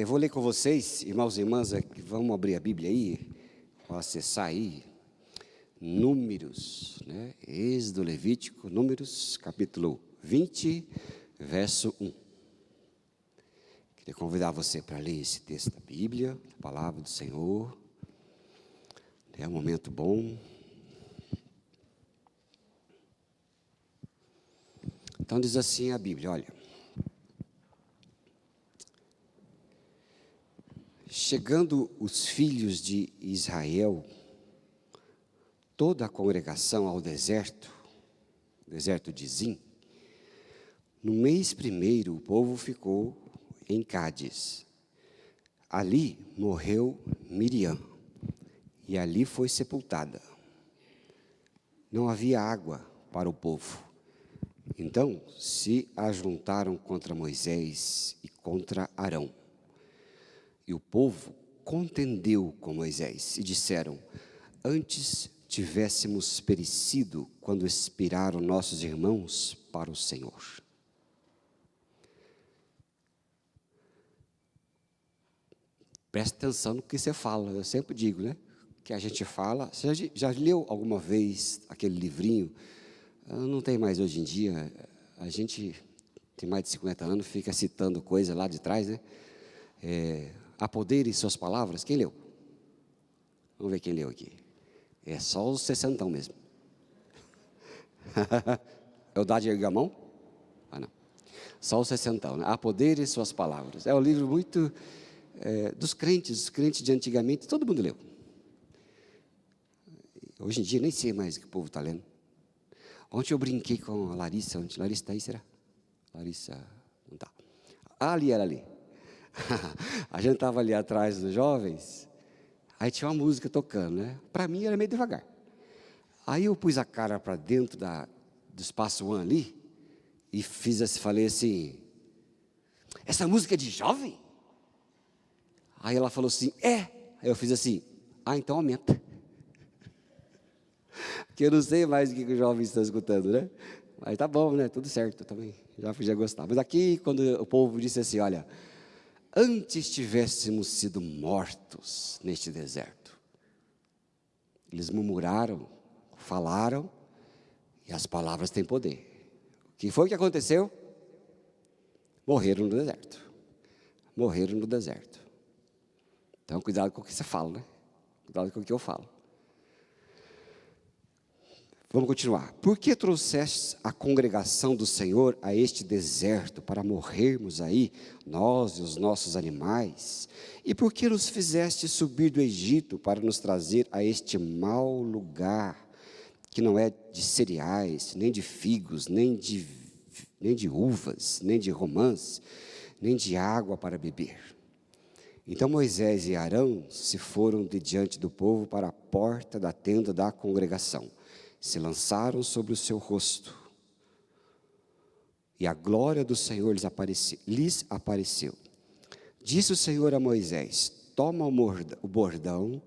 Vou ler com vocês, irmãos e irmãs, vamos abrir a Bíblia aí, vamos acessar aí, Números, né? Êxodo, Levítico, Números, capítulo 20, verso 1. Queria convidar você para ler esse texto da Bíblia, a palavra do Senhor. É um momento bom. Então diz assim a Bíblia, olha. Chegando os filhos de Israel, toda a congregação ao deserto de Zim, no mês primeiro o povo ficou em Cádiz. Ali morreu Miriam, e ali foi sepultada. Não havia água para o povo. Então se ajuntaram contra Moisés e contra Arão. E o povo contendeu com Moisés e disseram: antes tivéssemos perecido quando expiraram nossos irmãos para o Senhor. Presta atenção no que você fala, eu sempre digo, né? Que a gente fala. Você já leu alguma vez aquele livrinho? Não tem mais hoje em dia. A gente tem mais de 50 anos, fica citando coisa lá de trás, né? Há poder em suas palavras. Quem leu? Vamos ver quem leu aqui. É só os 60 mesmo. É o Dá de erguer a mão? Ah, não. Só os 60, né? Há poder em suas palavras. É um livro muito dos crentes de antigamente, todo mundo leu. Hoje em dia nem sei mais o que o povo está lendo. Ontem eu brinquei com a Larissa. Larissa está aí, será? Larissa, não está. Ali, era ali. A gente estava ali atrás dos jovens, aí tinha uma música tocando, né? Para mim era meio devagar. Aí eu pus a cara para dentro do espaço One ali e falei assim: essa música é de jovem? Aí ela falou assim: é. Aí eu fiz assim: então aumenta. Porque eu não sei mais o que os jovens estão escutando, né? Mas tá bom, né? Tudo certo, eu também já podia gostar. Mas aqui, quando o povo disse assim: olha, antes tivéssemos sido mortos neste deserto. Eles murmuraram, falaram, e as palavras têm poder. O que foi que aconteceu? Morreram no deserto. Morreram no deserto. Então, cuidado com o que você fala, né? Cuidado com o que eu falo. Vamos continuar. Por que trouxeste a congregação do Senhor a este deserto para morrermos aí, nós e os nossos animais? E por que nos fizeste subir do Egito para nos trazer a este mau lugar, que não é de cereais, nem de figos, nem de uvas, nem de romãs, nem de água para beber? Então Moisés e Arão se foram de diante do povo para a porta da tenda da congregação. Se lançaram sobre o seu rosto, e a glória do Senhor lhes apareceu. Disse o Senhor a Moisés: toma o bordão,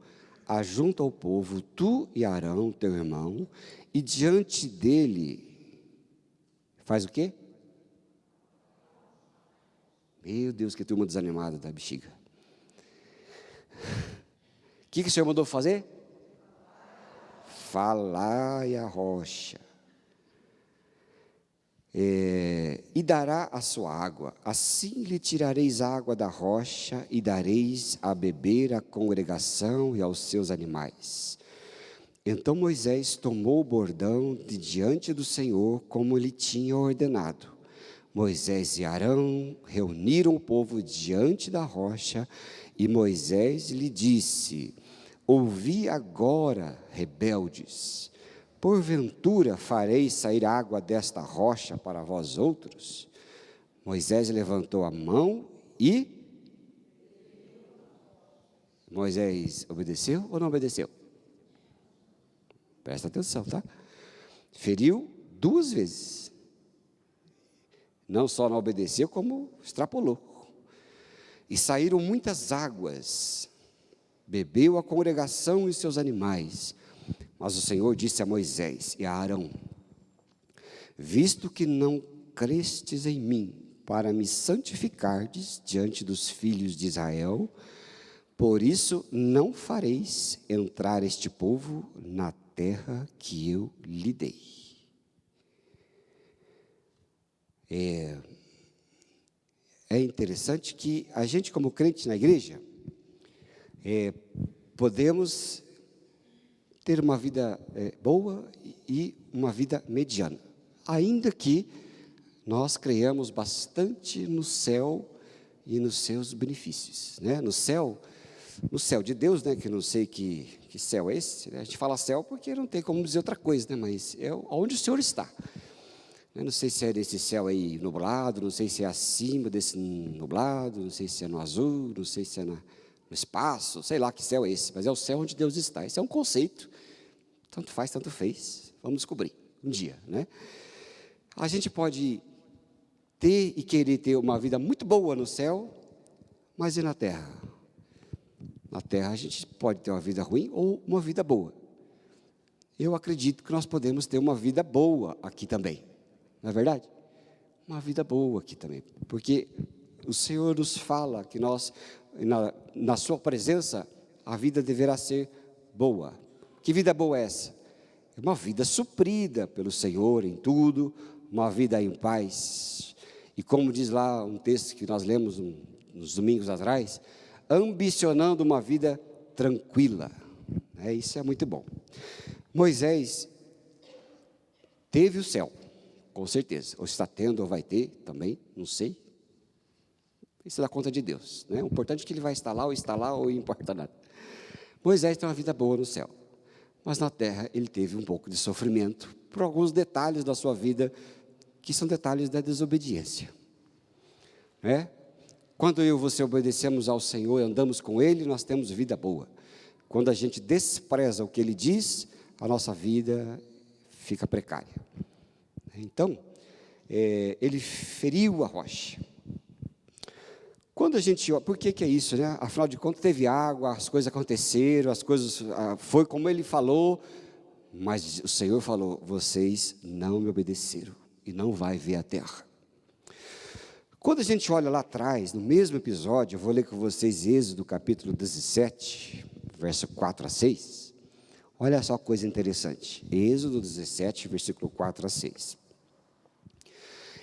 ajunta o povo, tu e Arão, teu irmão, e diante dele, faz o quê? Meu Deus, que turma desanimada da bexiga. O que o Senhor mandou fazer? Falai a rocha, e dará a sua água. Assim lhe tirareis água da rocha, e dareis a beber à congregação e aos seus animais. Então Moisés tomou o bordão de diante do Senhor, como lhe tinha ordenado. Moisés e Arão reuniram o povo diante da rocha, e Moisés lhe disse: ouvi agora, rebeldes, porventura fareis sair água desta rocha para vós outros? Moisés levantou a mão e... Moisés obedeceu ou não obedeceu? Presta atenção, tá? Feriu 2 vezes. Não só não obedeceu, como extrapolou. E saíram muitas águas. Bebeu a congregação e seus animais. Mas o Senhor disse a Moisés e a Arão: visto que não crestes em mim, para me santificardes diante dos filhos de Israel. Por isso não fareis entrar este povo na terra que eu lhe dei. É interessante que a gente, como crente na igreja, podemos ter uma vida boa e uma vida mediana, ainda que nós creiamos bastante no céu e nos seus benefícios, né? No céu de Deus, né? Que não sei que céu é esse, né? A gente fala céu porque não tem como dizer outra coisa, né? Mas é onde o Senhor está. Eu não sei se é desse céu aí nublado, não sei se é acima desse nublado, não sei se é no azul, não sei se é no espaço, sei lá que céu é esse, mas é o céu onde Deus está. Esse é um conceito, tanto faz, tanto fez, vamos descobrir um dia, né? A gente pode ter e querer ter uma vida muito boa no céu, mas e na terra? Na terra a gente pode ter uma vida ruim ou uma vida boa. Eu acredito que nós podemos ter uma vida boa aqui também, não é verdade? Uma vida boa aqui também, porque o Senhor nos fala que nós, na sua presença, a vida deverá ser boa. Que vida boa é essa? É uma vida suprida pelo Senhor em tudo, uma vida em paz. E como diz lá um texto que nós lemos uns domingos atrás, ambicionando uma vida tranquila. Isso é muito bom. Moisés teve o céu, com certeza. Ou está tendo, ou vai ter também, não sei. Isso é da conta de Deus, né? O importante é que ele vai estar lá, ou não importa nada. Moisés tem uma vida boa no céu, mas na terra ele teve um pouco de sofrimento por alguns detalhes da sua vida, que são detalhes da desobediência, né? Quando eu e você obedecemos ao Senhor e andamos com Ele, nós temos vida boa. Quando a gente despreza o que Ele diz, a nossa vida fica precária. Então, ele feriu a rocha. Quando a gente olha, por que é isso, né? Afinal de contas, teve água, as coisas aconteceram, as coisas, foi como Ele falou, mas o Senhor falou, vocês não me obedeceram e não vai ver a terra. Quando a gente olha lá atrás, no mesmo episódio, eu vou ler com vocês Êxodo capítulo 17, verso 4 a 6. Olha só que coisa interessante. Êxodo 17, versículo 4 a 6.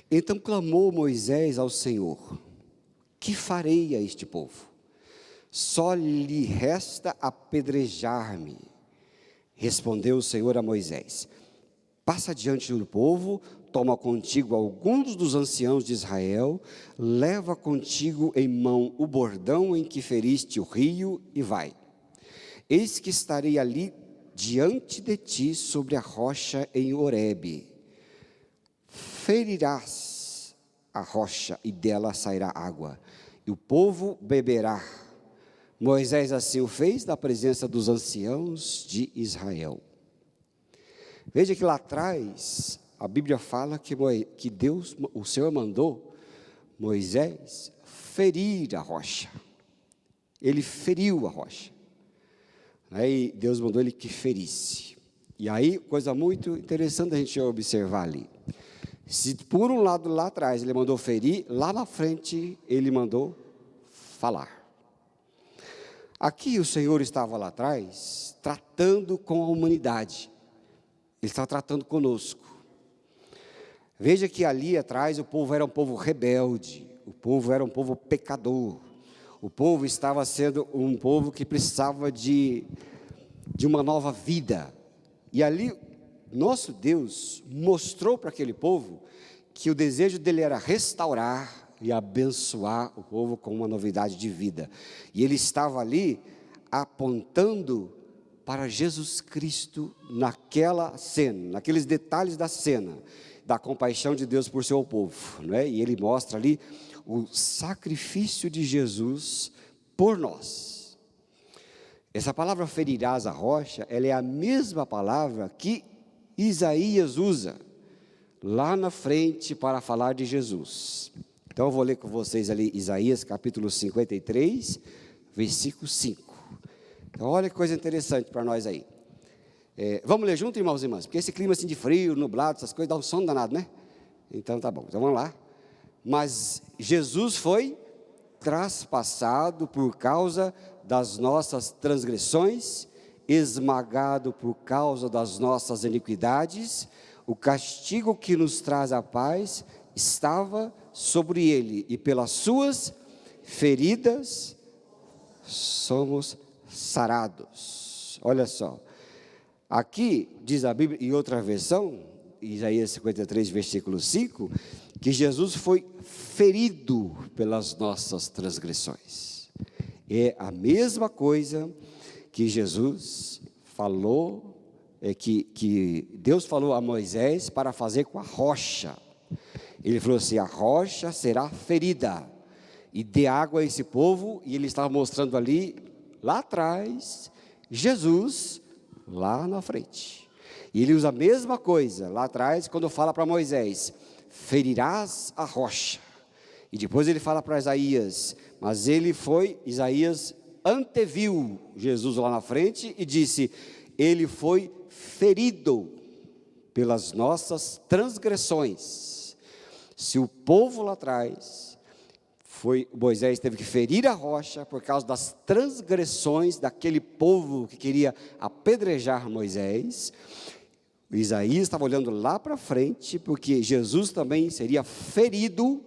Então clamou Moisés ao Senhor, que farei a este povo? Só lhe resta apedrejar-me. Respondeu o Senhor a Moisés, passa diante do povo, toma contigo alguns dos anciãos de Israel, leva contigo em mão o bordão em que feriste o rio e vai. Eis que estarei ali diante de ti sobre a rocha em Horebe. Ferirás a rocha e dela sairá água, e o povo beberá. Moisés assim o fez na presença dos anciãos de Israel. Veja que lá atrás, a Bíblia fala que Deus, o Senhor mandou Moisés ferir a rocha. Ele feriu a rocha. Aí Deus mandou ele que ferisse. E aí, coisa muito interessante a gente observar ali. Se por um lado lá atrás ele mandou ferir, lá na frente ele mandou falar. Aqui o Senhor estava lá atrás, tratando com a humanidade. Ele está tratando conosco. Veja que ali atrás o povo era um povo rebelde, o povo era um povo pecador, o povo estava sendo um povo que precisava de uma nova vida. E ali, nosso Deus mostrou para aquele povo que o desejo dele era restaurar e abençoar o povo com uma novidade de vida. E ele estava ali apontando para Jesus Cristo naquela cena, naqueles detalhes da cena, da compaixão de Deus por seu povo, não é? E ele mostra ali o sacrifício de Jesus por nós. Essa palavra ferirás a rocha, ela é a mesma palavra que Isaías usa lá na frente para falar de Jesus. Então eu vou ler com vocês ali Isaías capítulo 53, versículo 5. Então olha que coisa interessante para nós aí. Vamos ler junto, irmãos e irmãs? Porque esse clima assim de frio, nublado, essas coisas, dá um sono danado, né? Então tá bom, então vamos lá. mas Jesus foi traspassado por causa das nossas transgressões, esmagado por causa das nossas iniquidades. O castigo que nos traz a paz estava sobre ele, e pelas suas feridas somos sarados. Olha só, aqui diz a Bíblia, em outra versão, Isaías 53, versículo 5, que Jesus foi ferido pelas nossas transgressões. É a mesma coisa que Jesus falou, que Deus falou a Moisés para fazer com a rocha. Ele falou assim: a rocha será ferida, e dê água a esse povo. E ele estava mostrando ali, lá atrás, Jesus lá na frente. E ele usa a mesma coisa lá atrás, quando fala para Moisés: ferirás a rocha. E depois ele fala para Isaías, mas Isaías anteviu Jesus lá na frente e disse: ele foi ferido pelas nossas transgressões. Se o povo lá atrás Moisés teve que ferir a rocha por causa das transgressões daquele povo que queria apedrejar Moisés, Isaías estava olhando lá para frente, porque Jesus também seria ferido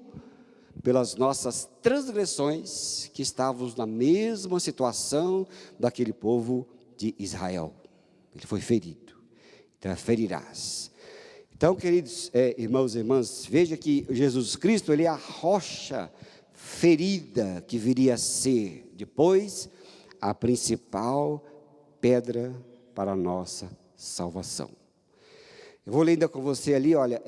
pelas nossas transgressões, que estávamos na mesma situação daquele povo de Israel. Ele foi ferido, então ferirás. Então, queridos irmãos e irmãs, veja que Jesus Cristo, ele é a rocha ferida que viria a ser depois a principal pedra para a nossa salvação. Eu vou ler ainda com você ali, olha,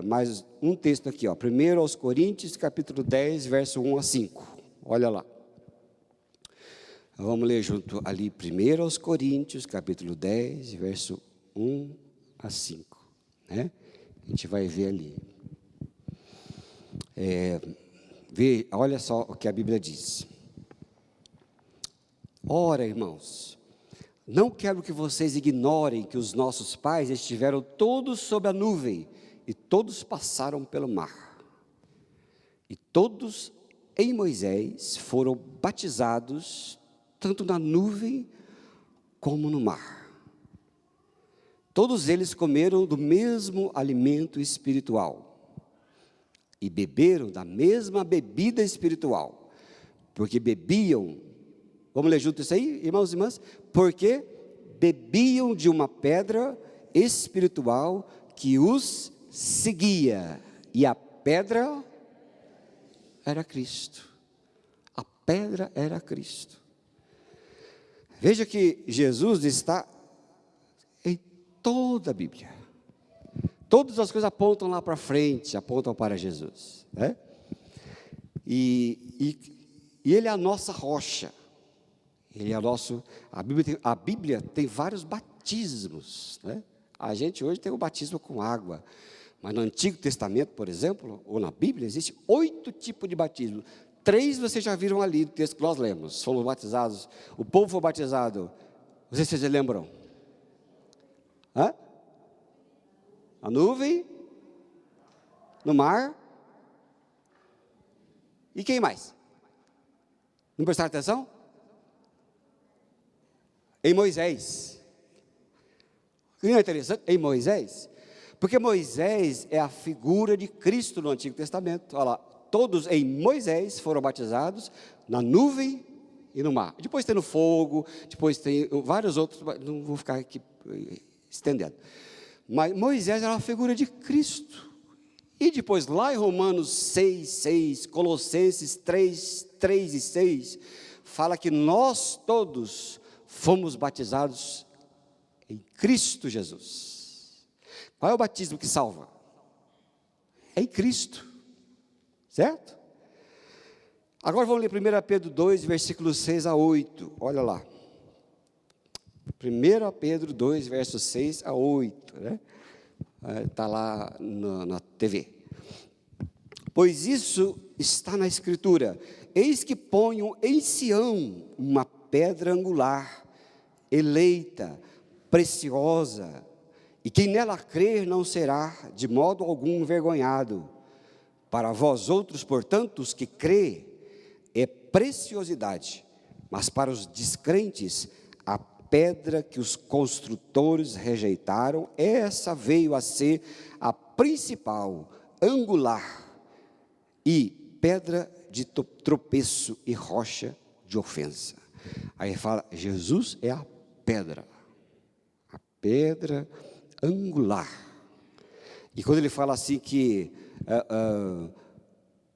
mais um texto aqui, ó, 1 aos Coríntios, capítulo 10, verso 1 a 5, olha lá. Vamos ler junto ali, 1 aos Coríntios, capítulo 10, verso 1 a 5, né? A gente vai ver ali. Olha só o que a Bíblia diz. Ora, irmãos, não quero que vocês ignorem que os nossos pais estiveram todos sob a nuvem, e todos passaram pelo mar. E todos em Moisés foram batizados, tanto na nuvem como no mar. Todos eles comeram do mesmo alimento espiritual e beberam da mesma bebida espiritual, porque bebiam, vamos ler junto isso aí, irmãos e irmãs? Porque bebiam de uma pedra espiritual que os seguia, e a pedra era Cristo. A pedra era Cristo. Veja que Jesus está em toda a Bíblia. Todas as coisas apontam lá para frente, apontam para Jesus, né? E Ele é a nossa rocha. Ele é a Bíblia tem vários batismos, né? A gente hoje tem o batismo com água, mas no Antigo Testamento, por exemplo, ou na Bíblia, existe 8 tipos de batismo. 3 vocês já viram ali no texto que nós lemos. Fomos batizados, o povo foi batizado. Vocês se lembram? Hã? A nuvem, no mar, e quem mais? Não prestaram atenção? Em Moisés. O que é interessante? Em Moisés, porque Moisés é a figura de Cristo no Antigo Testamento. Olha lá, todos em Moisés foram batizados na nuvem e no mar. Depois tem no fogo, depois tem vários outros, não vou ficar aqui estendendo. Mas Moisés era uma figura de Cristo. E depois, lá em Romanos 6, 6, Colossenses 3, 3 e 6, fala que nós todos fomos batizados em Cristo Jesus. Qual é o batismo que salva? É em Cristo, certo? Agora vamos ler 1 Pedro 2, versículos 6 a 8, olha lá. 1 Pedro 2, versos 6 a 8, né? Está lá na TV. Pois isso está na Escritura: eis que ponho em Sião uma pedra angular, eleita, preciosa, e quem nela crer não será de modo algum envergonhado. Para vós outros, portanto, os que crê, é preciosidade, mas para os descrentes, a pedra que os construtores rejeitaram, essa veio a ser a principal, angular, e pedra de tropeço e rocha de ofensa. Aí fala, Jesus é a pedra angular. E quando ele fala assim que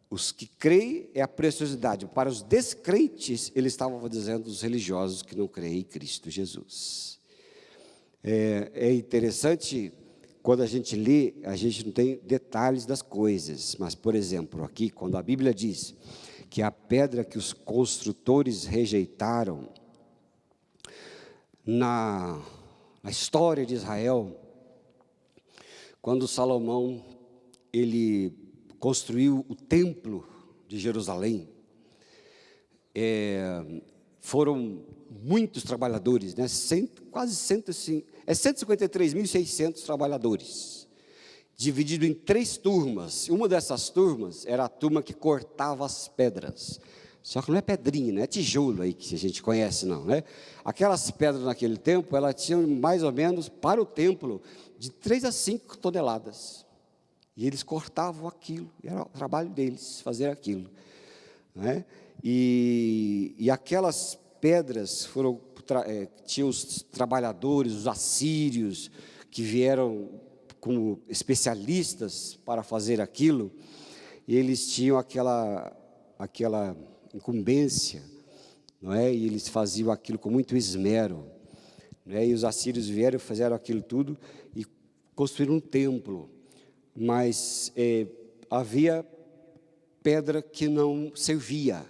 os que creem é a preciosidade, para os descrentes, ele estava dizendo os religiosos que não creem em Cristo Jesus. É interessante, quando a gente lê, a gente não tem detalhes das coisas, mas, por exemplo, aqui, quando a Bíblia diz que a pedra que os construtores rejeitaram, na história de Israel, quando Salomão, ele construiu o templo de Jerusalém, foram muitos trabalhadores, né? Quase 153.600 trabalhadores, dividido em 3 turmas. Uma dessas turmas era a turma que cortava as pedras. Só que não é pedrinha, não é tijolo aí que a gente conhece, não, né? Aquelas pedras naquele tempo, elas tinham mais ou menos, para o templo, de 3 a 5 toneladas. E eles cortavam aquilo, era o trabalho deles, fazer aquilo, né? E aquelas pedras tinham os trabalhadores, os assírios, que vieram como especialistas para fazer aquilo, e eles tinham aquela incumbência, não é? E eles faziam aquilo com muito esmero, né? E os assírios vieram, fizeram aquilo tudo e construíram um templo, mas havia pedra que não servia,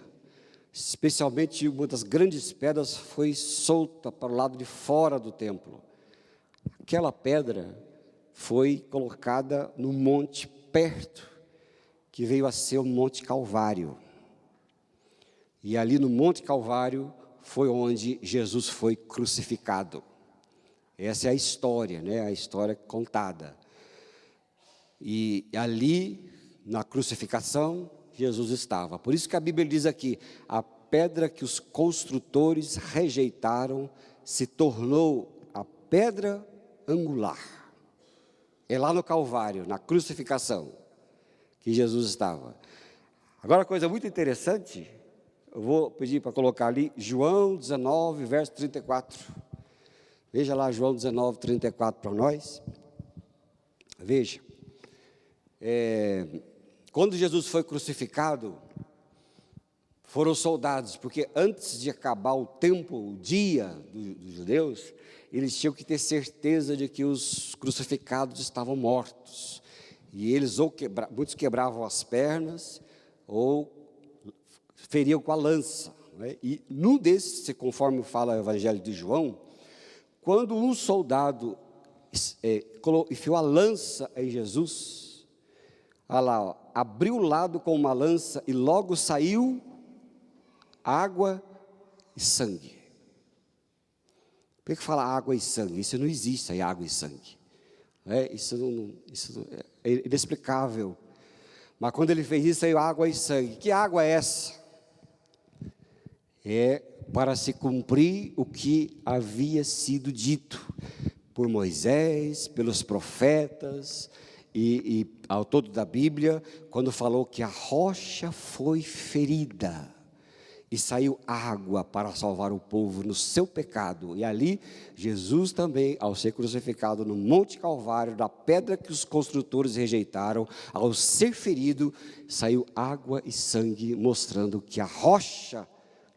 especialmente uma das grandes pedras foi solta para o lado de fora do templo. Aquela pedra foi colocada no monte perto, que veio a ser o Monte Calvário. E ali no Monte Calvário foi onde Jesus foi crucificado. Essa é a história, né? A história contada. E ali, na crucificação, Jesus estava. Por isso que a Bíblia diz aqui, a pedra que os construtores rejeitaram se tornou a pedra angular. É lá no Calvário, na crucificação, que Jesus estava. Agora, coisa muito interessante, eu vou pedir para colocar ali, João 19, verso 34. Veja lá João 19, 34 para nós. Veja. Quando Jesus foi crucificado, foram soldados, porque antes de acabar o tempo, o dia dos judeus, eles tinham que ter certeza de que os crucificados estavam mortos. E eles muitos quebravam as pernas, ou feriam com a lança, né? E num desses, conforme fala o Evangelho de João, quando um soldado enfiou a lança em Jesus, olha lá, ó, abriu o lado com uma lança e logo saiu água e sangue. Por que fala água e sangue? Isso não existe aí, água e sangue. Isso é inexplicável. Mas quando ele fez isso, saiu água e sangue. Que água é essa? É para se cumprir o que havia sido dito por Moisés, pelos profetas e ao todo da Bíblia, quando falou que a rocha foi ferida e saiu água para salvar o povo no seu pecado. E ali, Jesus também, ao ser crucificado no Monte Calvário, da pedra que os construtores rejeitaram, ao ser ferido, saiu água e sangue, mostrando que a rocha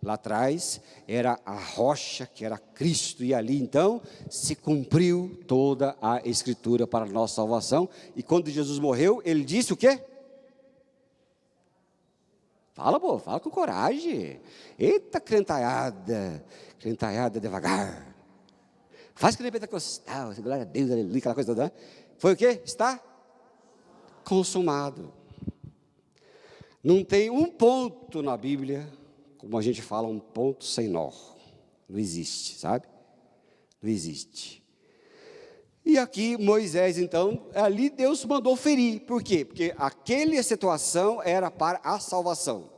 lá atrás era a rocha que era Cristo, e ali então se cumpriu toda a Escritura para a nossa salvação. E quando Jesus morreu, ele disse o quê? Fala, pô, fala com coragem. Eita, crentaiada devagar. Faz que nem pentecostal, glória a Deus, aleluia, aquela coisa toda, né? Foi o quê? Está consumado. Não tem um ponto na Bíblia, como a gente fala, um ponto sem nó. Não existe, sabe? Não existe. E aqui Moisés, então, ali Deus mandou ferir. Por quê? Porque aquela situação era para a salvação.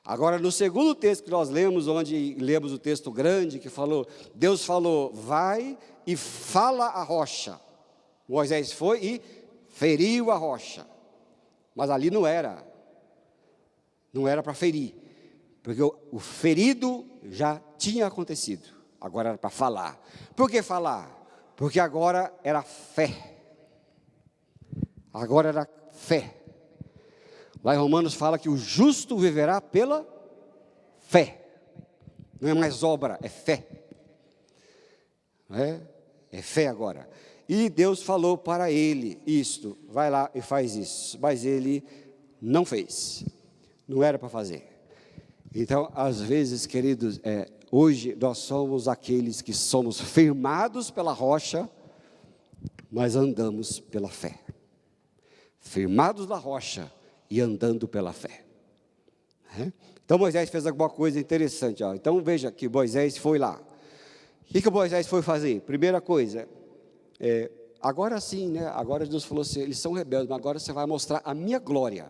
Agora, no segundo texto que nós lemos, onde lemos o texto grande, que falou, Deus falou, vai e fala a rocha. Moisés foi e feriu a rocha. Mas ali não era para ferir, porque o ferido já tinha acontecido, agora era para falar. Por que falar? Porque agora era fé. Agora era fé. Lá em Romanos fala que o justo viverá pela fé. Não é mais obra, é fé. É fé agora. E Deus falou para ele isto, vai lá e faz isso. Mas ele não fez. Não era para fazer. Então, às vezes, queridos, hoje nós somos aqueles que somos firmados pela rocha, mas andamos pela fé. Firmados na rocha e andando pela fé. Então Moisés fez alguma coisa interessante. Então veja que Moisés foi lá. O que Moisés foi fazer? Primeira coisa, agora sim, né? Agora Deus falou assim, eles são rebeldes, mas agora você vai mostrar a minha glória.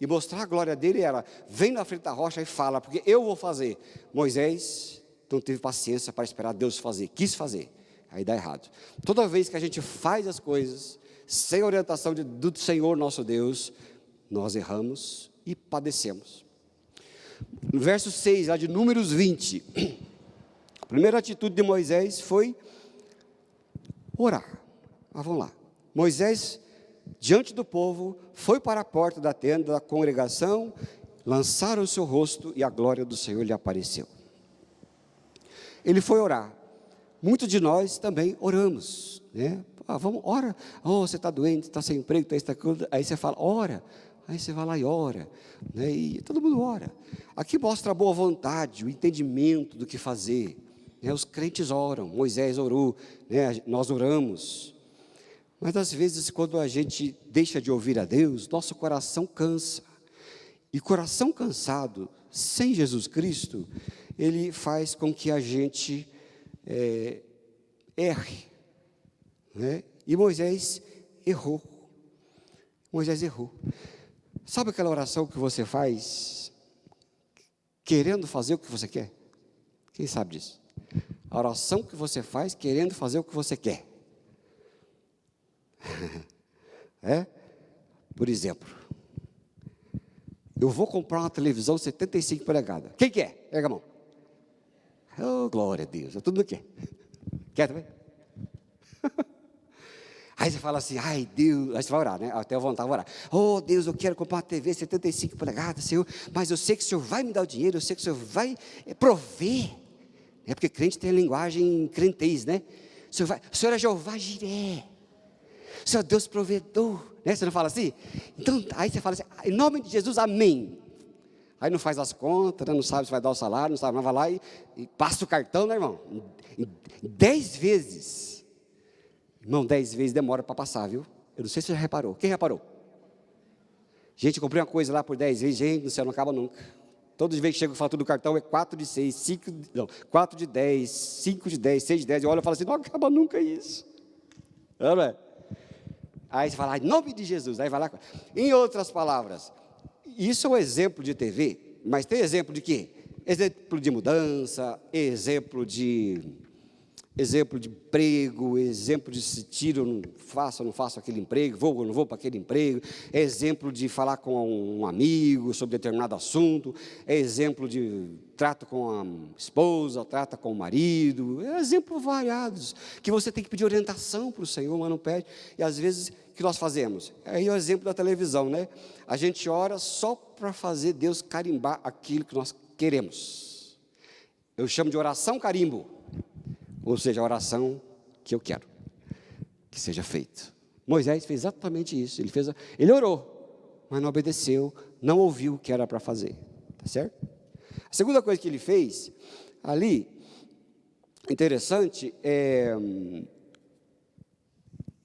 E mostrar a glória dele era, vem na frente da rocha e fala, porque eu vou fazer. Moisés não teve paciência para esperar Deus fazer, quis fazer, aí dá errado. Toda vez que a gente faz as coisas, sem orientação do Senhor nosso Deus, nós erramos e padecemos. No verso 6, lá de Números 20, a primeira atitude de Moisés foi orar. Vamos lá. Moisés, diante do povo, foi para a porta da tenda da congregação, lançaram o seu rosto e a glória do Senhor lhe apareceu. Ele foi orar. Muitos de nós também oramos, né? Vamos, ora. Você está doente, está sem emprego, está isso, aí você fala, ora. Aí você vai lá e ora, né? E todo mundo ora. Aqui mostra a boa vontade, o entendimento do que fazer, né? Os crentes oram, Moisés orou, né? Nós oramos. Mas às vezes quando a gente deixa de ouvir a Deus, nosso coração cansa. E coração cansado, sem Jesus Cristo, ele faz com que a gente erre, né? E Moisés errou. Moisés errou. Sabe aquela oração que você faz querendo fazer o que você quer? Quem sabe disso? A oração que você faz querendo fazer o que você quer. Por exemplo, eu vou comprar uma televisão 75 polegadas. Quem quer? Pega a mão. Oh, glória a Deus. Todo mundo quer. Quer também? Aí você fala assim, ai Deus, aí você vai orar, né? Até a vontade de orar. Oh Deus, eu quero comprar uma TV 75 polegadas, Senhor, mas eu sei que o Senhor vai me dar o dinheiro, eu sei que o Senhor vai prover. É porque crente tem a linguagem crentez, né? O Senhor é Jeová Jiré. O Senhor é Deus provedor, né? Você não fala assim? Então, aí você fala assim, em nome de Jesus, amém. Aí não faz as contas, né? Não sabe se vai dar o salário, não sabe, mas vai lá e passa o cartão, né, irmão? 10 vezes. Irmão, 10 vezes demora para passar, viu? Eu não sei se você já reparou. Quem reparou? Gente, eu comprei uma coisa lá por 10 vezes, gente, no céu não acaba nunca. Todas as vezes que chega o fatura do cartão é 4 de 6, 5, não, 4 de 10, 5 de 10, 6 de 10. Eu olho e falo assim, não acaba nunca isso. Não é? Aí você fala, em nome de Jesus. Aí vai lá. Em outras palavras, isso é um exemplo de TV, mas tem exemplo de quê? Exemplo de mudança, exemplo de emprego, exemplo de se tiro, não faço aquele emprego, vou ou não vou para aquele emprego, exemplo de falar com um amigo sobre determinado assunto, exemplo de trato com a esposa, trata com o marido, exemplos variados, que você tem que pedir orientação para o Senhor, mas não pede, e às vezes, o que nós fazemos? Aí é o exemplo da televisão, né? A gente ora só para fazer Deus carimbar aquilo que nós queremos. Eu chamo de oração carimbo. Ou seja, a oração que eu quero que seja feita. Moisés fez exatamente isso. Ele orou, mas não obedeceu, não ouviu o que era para fazer. Tá certo? A segunda coisa que ele fez ali, interessante,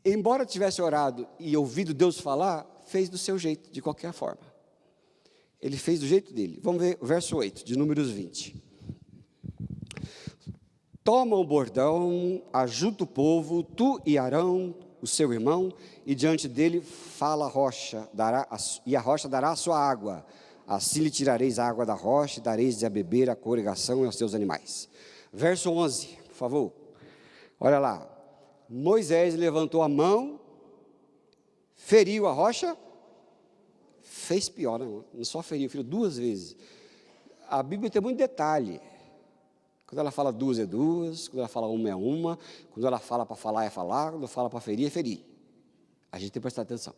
embora tivesse orado e ouvido Deus falar, fez do seu jeito, de qualquer forma. Ele fez do jeito dele. Vamos ver o verso 8, de Números 20. toma o bordão, ajunta o povo, tu e Arão, o seu irmão, e diante dele fala a rocha, e a rocha dará a sua água. Assim lhe tirareis a água da rocha, e dareis a beber a congregação e aos seus animais. Verso 11, por favor. Olha lá. Moisés levantou a mão, feriu a rocha, fez pior, não só feriu 2 vezes. A Bíblia tem muito detalhe. Quando ela fala 2 é 2, quando ela fala 1 é 1, quando ela fala para falar é falar, quando ela fala para ferir é ferir. A gente tem que prestar atenção.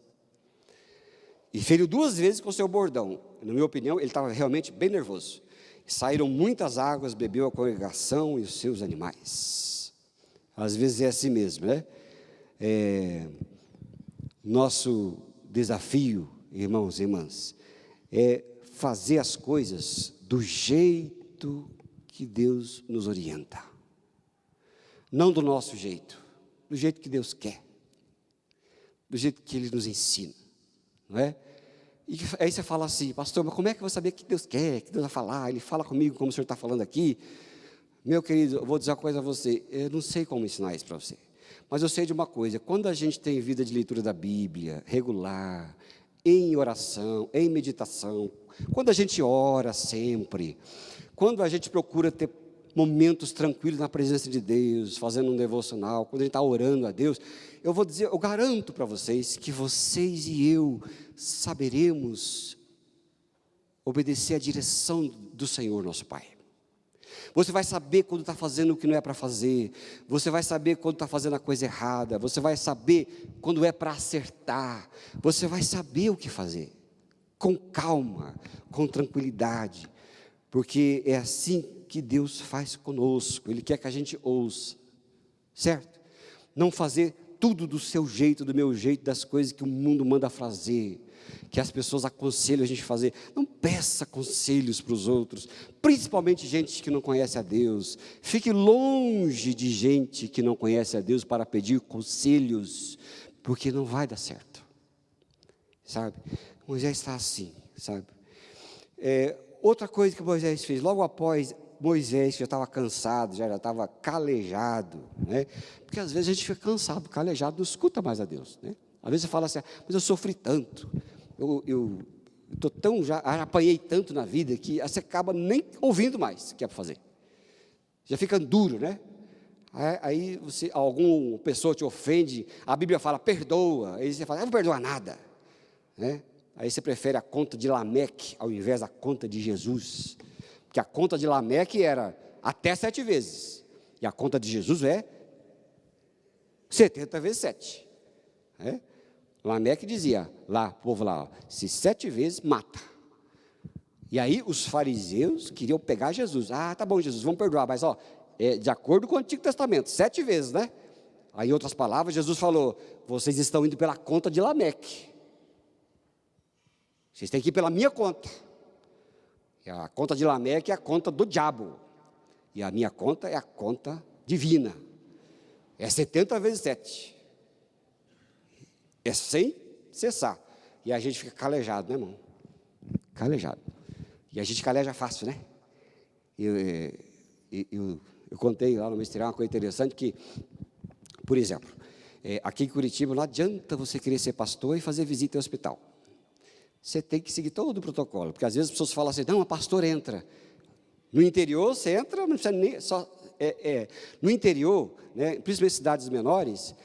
E feriu 2 vezes com o seu bordão. Na minha opinião, ele estava realmente bem nervoso. Saíram muitas águas, bebeu a congregação e os seus animais. Às vezes é assim mesmo, né? Nosso desafio, irmãos e irmãs, é fazer as coisas do jeito que Deus nos orienta. Não do nosso jeito, do jeito que Deus quer, do jeito que Ele nos ensina, não é? E aí você fala assim, pastor, mas como é que eu vou saber que Deus quer, que Deus vai falar? Ele fala comigo como o senhor está falando aqui. Meu querido, eu vou dizer uma coisa a você, eu não sei como ensinar isso para você, mas eu sei de uma coisa, quando a gente tem vida de leitura da Bíblia, regular, em oração, em meditação, quando a gente ora sempre, quando a gente procura ter momentos tranquilos na presença de Deus, fazendo um devocional, quando a gente está orando a Deus, eu vou dizer, eu garanto para vocês que vocês e eu saberemos obedecer à direção do Senhor nosso Pai. Você vai saber quando está fazendo o que não é para fazer, você vai saber quando está fazendo a coisa errada, você vai saber quando é para acertar, você vai saber o que fazer, com calma, com tranquilidade, porque é assim que Deus faz conosco, Ele quer que a gente ouça, certo? Não fazer tudo do seu jeito, do meu jeito, das coisas que o mundo manda fazer, que as pessoas aconselham a gente a fazer. Não peça conselhos para os outros, principalmente gente que não conhece a Deus. Fique longe de gente que não conhece a Deus para pedir conselhos, porque não vai dar certo, sabe? Moisés está assim, sabe? Outra coisa que Moisés fez, logo após Moisés já estava cansado, já estava calejado, né? Porque às vezes a gente fica cansado, calejado, não escuta mais a Deus, né? Às vezes você fala assim, mas eu sofri tanto, eu estou tão, já apanhei tanto na vida, que você acaba nem ouvindo mais o que é para fazer, já fica duro, né? Aí alguma pessoa te ofende, a Bíblia fala, perdoa, aí você fala, eu não vou perdoar nada, né? Aí você prefere a conta de Lameque, ao invés da conta de Jesus, porque a conta de Lameque era até 7 vezes, e a conta de Jesus é 70 vezes 7, né? Lameque dizia, lá, o povo lá, ó, se 7 vezes, mata. E aí os fariseus queriam pegar Jesus, tá bom Jesus, vamos perdoar, mas de acordo com o Antigo Testamento, 7 vezes, né? Aí em outras palavras, Jesus falou, vocês estão indo pela conta de Lameque, vocês têm que ir pela minha conta. E a conta de Lameque é a conta do diabo. E a minha conta é a conta divina. É 70 vezes 7. É sem cessar. E a gente fica calejado, né, irmão? Calejado. E a gente caleja fácil, né? Eu contei lá no ministério uma coisa interessante que, por exemplo, aqui em Curitiba não adianta você querer ser pastor e fazer visita ao hospital. Você tem que seguir todo o protocolo, porque às vezes as pessoas falam assim, não, a pastora entra. No interior, você entra, não precisa nem, no interior, né, principalmente em cidades menores,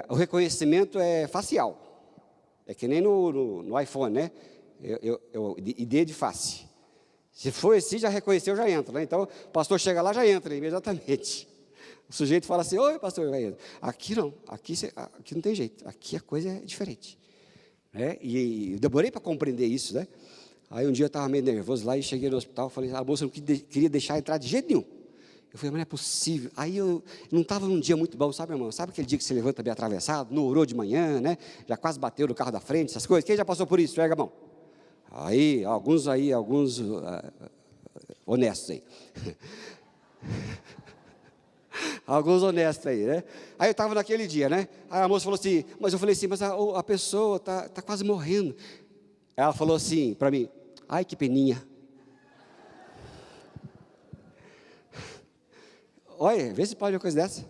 o reconhecimento é facial. É que nem no iPhone, né? ID de face. Se for assim, já reconheceu, já entra, né? Então, o pastor chega lá, já entra imediatamente. O sujeito fala assim, oi pastor, vai entra. Aqui não, aqui não tem jeito, aqui a coisa é diferente. E eu demorei para compreender isso, né? Aí um dia eu estava meio nervoso lá e cheguei no hospital, falei, a moça não queria deixar entrar de jeito nenhum. Eu falei, mas não é possível. Aí eu não estava num dia muito bom, sabe, irmão? Sabe aquele dia que você levanta bem atravessado, não orou de manhã, né? Já quase bateu no carro da frente, essas coisas. Quem já passou por isso? Pega a mão. Alguns honestos aí. Alguns honestos aí, né? Aí eu estava naquele dia, né? Aí a moça falou assim, mas eu falei assim, mas a pessoa está quase morrendo. Ela falou assim para mim, ai que peninha. Olha, vê se pode uma coisa dessa.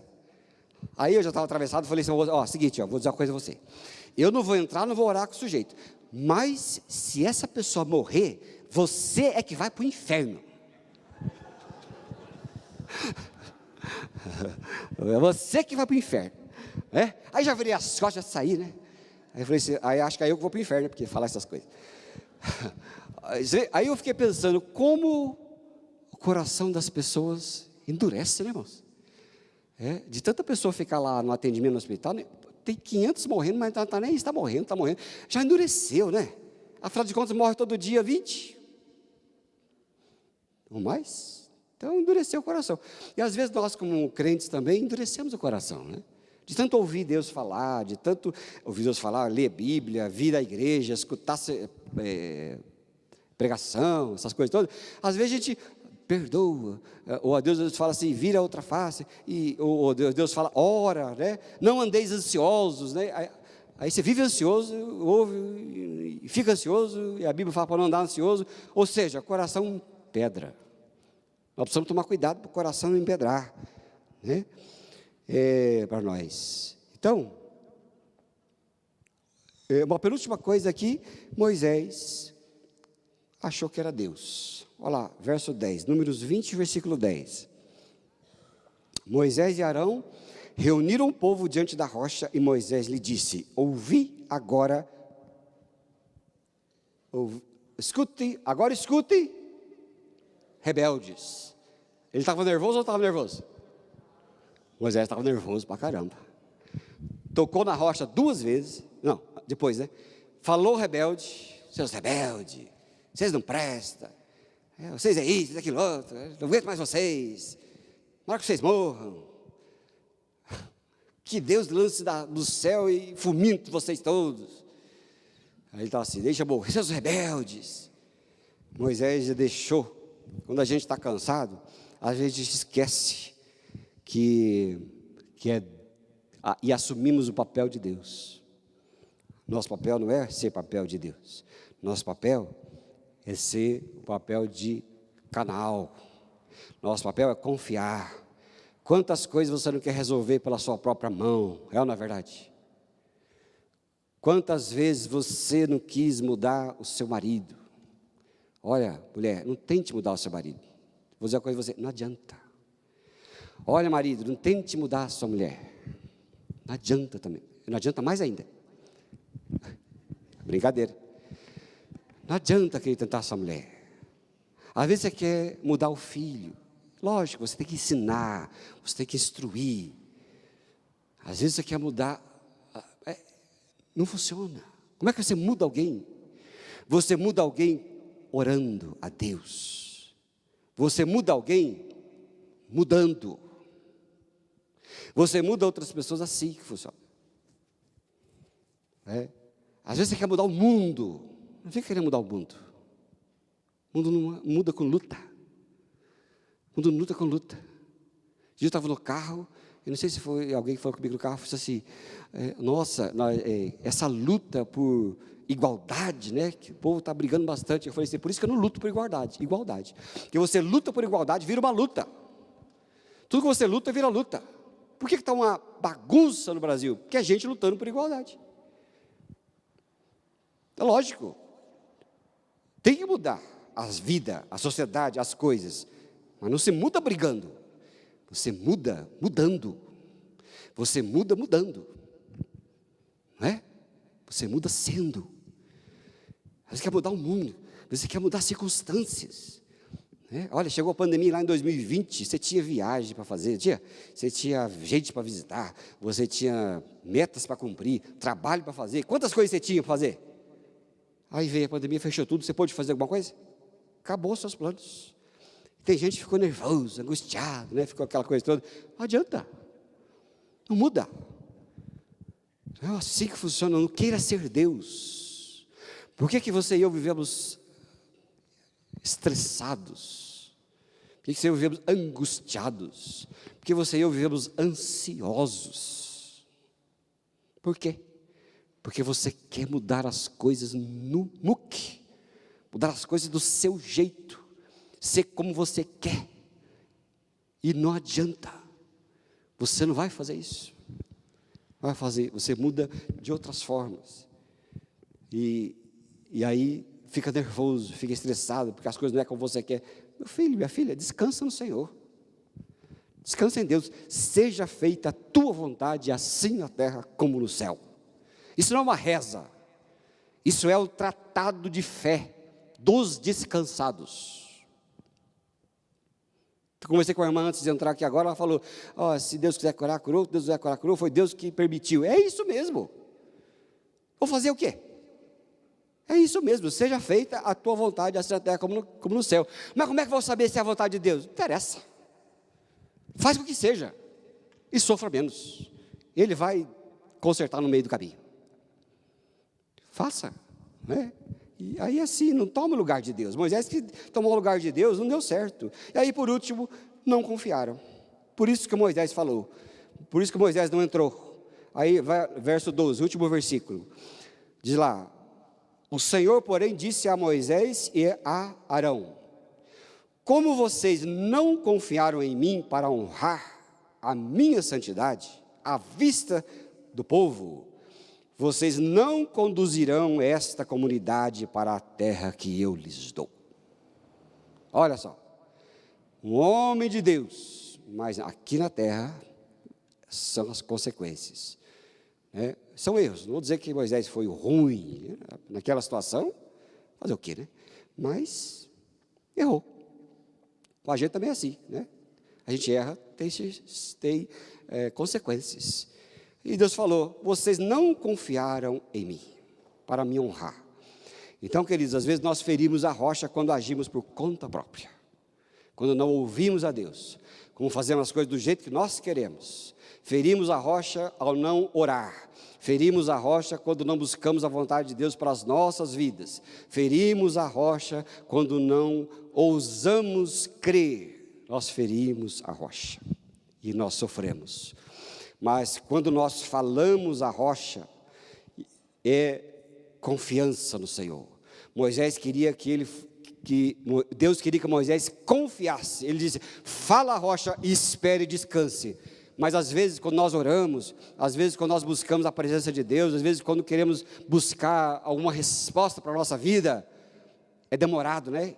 Aí eu já estava atravessado, falei assim, ó, seguinte, ó, vou dizer uma coisa a você. Eu não vou entrar, não vou orar com o sujeito. Mas se essa pessoa morrer, você é que vai para o inferno. É você que vai para o inferno. É? Aí já virei as costas, já saí, né? Aí eu falei assim, aí acho que aí eu vou para o inferno, porque falar essas coisas. Aí eu fiquei pensando, como o coração das pessoas endurece, né, irmãos? De tanta pessoa ficar lá no atendimento no hospital, né? Tem 500 morrendo, mas não está nem isso, está morrendo. Já endureceu, né? Afinal de contas, morre todo dia 20. Ou mais. Então, endureceu o coração. E às vezes nós, como crentes também, endurecemos o coração, né? De tanto ouvir Deus falar, de tanto ouvir Deus falar, ler Bíblia, vir à igreja, escutar pregação, essas coisas todas. Às vezes a gente perdoa, ou a Deus fala assim, vira a outra face, ou Deus fala, ora, né? Não andeis ansiosos, né? Aí você vive ansioso, ouve, e fica ansioso, e a Bíblia fala para não andar ansioso, ou seja, coração pedra. Nós precisamos tomar cuidado para o coração não empedrar, né? Para nós. Então, uma penúltima coisa aqui, Moisés achou que era Deus. Olha lá, verso 10, Números 20, versículo 10. Moisés e Arão reuniram o povo diante da rocha e Moisés lhe disse, agora escute, rebeldes. Ele estava nervoso ou não estava nervoso? Moisés estava nervoso pra caramba. Tocou na rocha 2 vezes, não, depois, né? Falou rebelde, seus rebeldes, vocês não prestam, vocês é isso, aquilo outro, não aguento mais vocês, na hora que vocês morram, que Deus lance do céu e fulmine vocês todos. Aí ele estava assim, deixa morrer, seus rebeldes. Moisés já deixou, quando a gente está cansado, às vezes a gente esquece e assumimos o papel de Deus. Nosso papel não é ser papel de Deus, nosso papel é ser o papel de canal, nosso papel é confiar. Quantas coisas você não quer resolver pela sua própria mão, ou não é verdade? Quantas vezes você não quis mudar o seu marido? Olha, mulher, não tente mudar o seu marido. Vou dizer uma coisa a você, não adianta. Olha, marido, não tente mudar a sua mulher. Não adianta também, não adianta mais ainda. Brincadeira. Não adianta querer tentar a sua mulher. Às vezes você quer mudar o filho. Lógico, você tem que ensinar, você tem que instruir. Às vezes você quer mudar, não funciona. Como é que você muda alguém? Você muda alguém orando a Deus. Você muda alguém mudando. Você muda outras pessoas assim que funciona. Às vezes você quer mudar o mundo. Não fica querendo mudar o mundo. O mundo não muda com luta. O mundo não luta com luta. Eu estava no carro, eu não sei se foi alguém que falou comigo no carro, disse assim, nossa, essa luta por igualdade, né, que o povo está brigando bastante. Eu falei assim, por isso que eu não luto por igualdade. Porque você luta por igualdade, vira uma luta. Tudo que você luta, vira luta. Por que está uma bagunça no Brasil? Porque a gente lutando por igualdade. É lógico. Tem que mudar as vidas, a sociedade, as coisas. Mas não se muda brigando. Você muda mudando. Você muda mudando. Não é? Você muda sendo. Você quer mudar o mundo. Você quer mudar as circunstâncias. Olha, chegou a pandemia lá em 2020, você tinha viagem para fazer, você tinha gente para visitar, você tinha metas para cumprir, trabalho para fazer, quantas coisas você tinha para fazer? Aí veio a pandemia, fechou tudo, você pôde fazer alguma coisa? Acabou os seus planos. Tem gente que ficou nervoso, angustiado, né? Ficou aquela coisa toda, não adianta, não muda. É assim que funciona, não queira ser Deus. Por que você e eu vivemos estressados? Por que você e eu vivemos angustiados? Por que você e eu vivemos ansiosos? Por quê? Porque você quer mudar as coisas no muque, mudar as coisas do seu jeito, ser como você quer, e não adianta. Você não vai fazer isso. Vai fazer, você muda de outras formas. E aí fica nervoso, fica estressado, porque as coisas não é como você quer. Meu filho, minha filha, descansa no Senhor. Descansa em Deus. Seja feita a tua vontade, assim na terra como no céu. Isso não é uma reza. Isso é o tratado de fé dos descansados. Eu conversei com a irmã antes de entrar aqui agora, ela falou, se Deus quiser curar, curou, Deus quiser curar, curou, foi Deus que permitiu. É isso mesmo. Vou fazer o quê? É isso mesmo, seja feita a tua vontade, assim na terra como no céu. Mas como é que eu vou saber se é a vontade de Deus? Não interessa. Faz o que seja, e sofra menos. Ele vai consertar no meio do caminho. Faça, né? E aí assim, não toma o lugar de Deus. Moisés que tomou o lugar de Deus, não deu certo. E aí por último, não confiaram. Por isso que Moisés falou. Por isso que Moisés não entrou. Aí vai verso 12, último versículo. Diz lá, o Senhor porém disse a Moisés e a Arão, como vocês não confiaram em mim para honrar a minha santidade, à vista do povo, vocês não conduzirão esta comunidade para a terra que eu lhes dou. Olha só, um homem de Deus, mas aqui na terra são as consequências, né? São erros, não vou dizer que Moisés foi ruim, né? Naquela situação, fazer o quê, né? Mas errou. Com a gente também é assim, né? A gente erra, tem consequências. E Deus falou, vocês não confiaram em mim, para me honrar. Então, queridos, às vezes nós ferimos a rocha quando agimos por conta própria. Quando não ouvimos a Deus, como fazemos as coisas do jeito que nós queremos. Ferimos a rocha ao não orar. Ferimos a rocha quando não buscamos a vontade de Deus para as nossas vidas. Ferimos a rocha quando não ousamos crer. Nós ferimos a rocha e nós sofremos. Mas quando nós falamos a rocha, é confiança no Senhor. Moisés queria Deus queria que Moisés confiasse. Ele disse, fala a rocha e espere e descanse. Mas às vezes quando nós oramos, às vezes quando nós buscamos a presença de Deus, às vezes quando queremos buscar alguma resposta para a nossa vida, é demorado, né?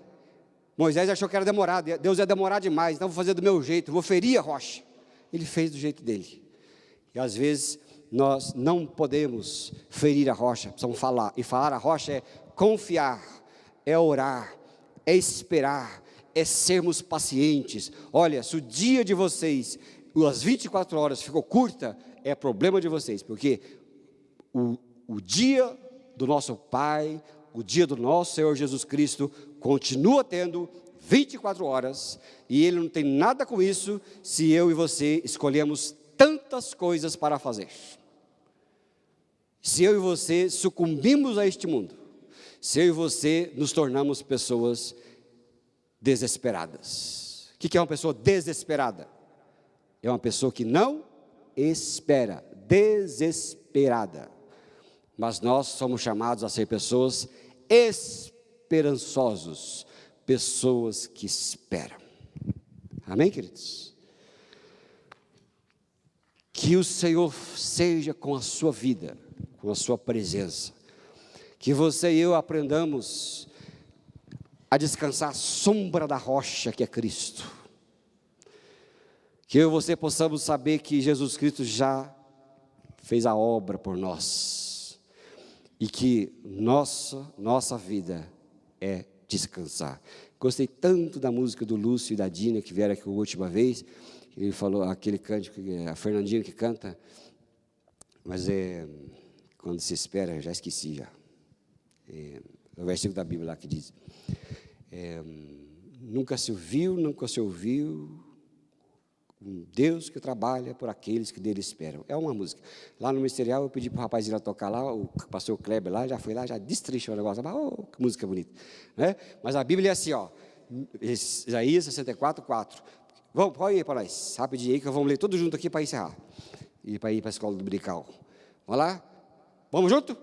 Moisés achou que era demorado, Deus ia demorar demais, então vou fazer do meu jeito, vou ferir a rocha. Ele fez do jeito dele. E às vezes nós não podemos ferir a rocha, precisamos falar. E falar a rocha é confiar, é orar, é esperar, é sermos pacientes. Olha, se o dia de vocês, as 24 horas ficou curta, é problema de vocês, porque o dia do nosso Pai, o dia do nosso Senhor Jesus Cristo, continua tendo 24 horas, e Ele não tem nada com isso, se eu e você escolhemos tantas coisas para fazer. Se eu e você sucumbimos a este mundo, se eu e você nos tornamos pessoas desesperadas. O que é uma pessoa desesperada? É uma pessoa que não espera, desesperada. Mas nós somos chamados a ser pessoas esperançosos, pessoas que esperam. Amém, queridos? Que o Senhor seja com a sua vida, com a sua presença. Que você e eu aprendamos a descansar à sombra da rocha que é Cristo. Que eu e você possamos saber que Jesus Cristo já fez a obra por nós. E que nossa vida é descansar. Gostei tanto da música do Lúcio e da Dina, que vieram aqui a última vez. Ele falou aquele cântico, a Fernandinha que canta. Mas quando se espera, eu já esqueci já. É o versículo da Bíblia lá que diz. Nunca se ouviu um Deus que trabalha por aqueles que dele esperam. É uma música. Lá no ministerial eu pedi para o rapaz ir lá tocar lá, o pastor Kleber lá, já foi lá, já destrinchou o negócio. Que música bonita. Né? Mas a Bíblia é assim, ó, Isaías 64, 4. Vamos, pode ir para nós, rapidinho aí, que vamos ler tudo junto aqui para encerrar. E para ir para a escola dominical. Vamos lá? Vamos junto?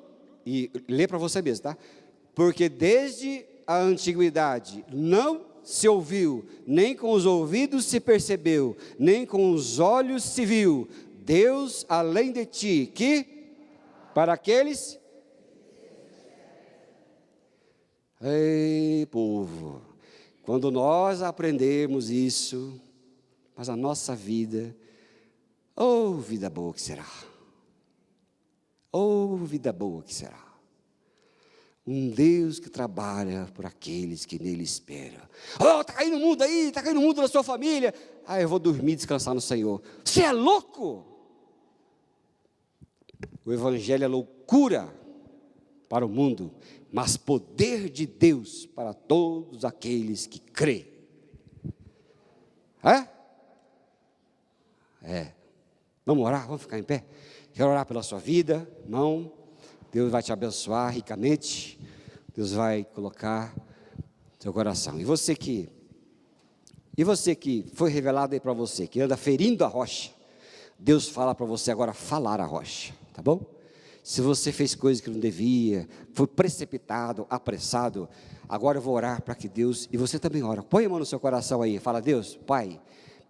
E lê para você mesmo, tá? Porque desde a antiguidade não se ouviu, nem com os ouvidos se percebeu, nem com os olhos se viu, Deus além de ti, que para aqueles... Ei, povo, quando nós aprendemos isso, mas a nossa vida, oh, vida boa que será. Oh, vida boa que será. Um Deus que trabalha por aqueles que nele esperam. Oh, está caindo o mundo aí, está caindo o mundo na sua família. Ah, eu vou dormir e descansar no Senhor. Você é louco? O Evangelho é loucura para o mundo, mas poder de Deus para todos aqueles que crêem. Vamos orar, vamos ficar em pé? Quero orar pela sua vida, irmão. Deus vai te abençoar ricamente. Deus vai colocar seu coração. E você que foi revelado aí para você, que anda ferindo a rocha, Deus fala para você agora falar a rocha, tá bom? Se você fez coisas que não devia, foi precipitado, apressado, agora eu vou orar para que Deus, e você também ora, põe a mão no seu coração aí, fala: Deus, Pai,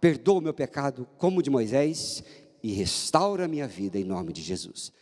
perdoa o meu pecado como o de Moisés, e restaura a minha vida em nome de Jesus.